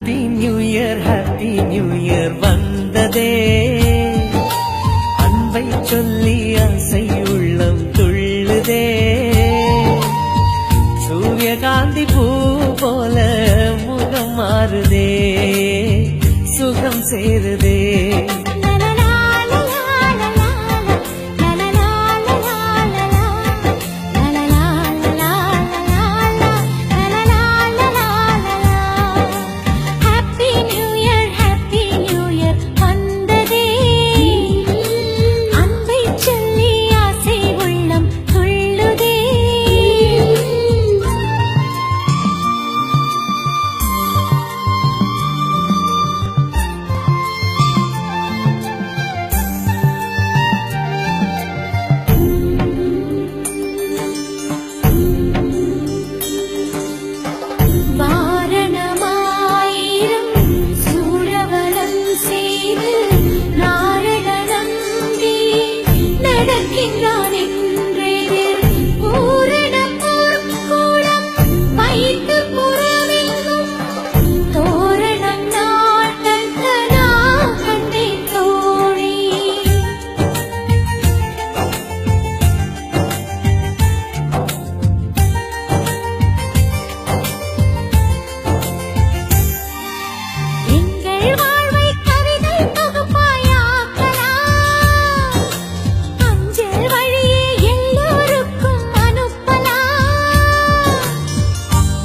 Happy new year வந்ததே, அன்பை சொல்லி ஆசை உள்ளம் துள்ளுதே. சூரியகாந்தி பூ போல முகம் மாறுதே, சுகம் சேருதே.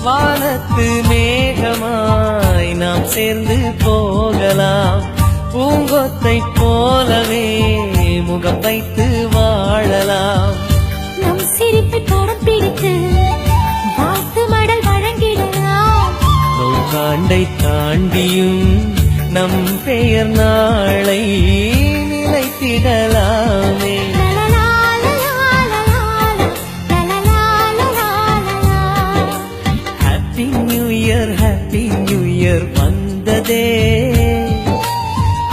வானத்து மேகமாய் நாம் சேர்ந்து போகலாம், பூங்கொத்தை போலவே முகம் வைத்து வாழலாம். நம் சிரிப்பை படம் பிடித்து வாழ்த்து மடல் வழங்கிடலாம். நூற்றாண்டை தாண்டியும் நம் பெயர் நாளை நிலைத்திடலாமே. ஹாப்பி நியூ இயர் வந்ததே,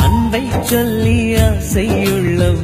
அன்பை சொல்லி ஆசை உள்ளம்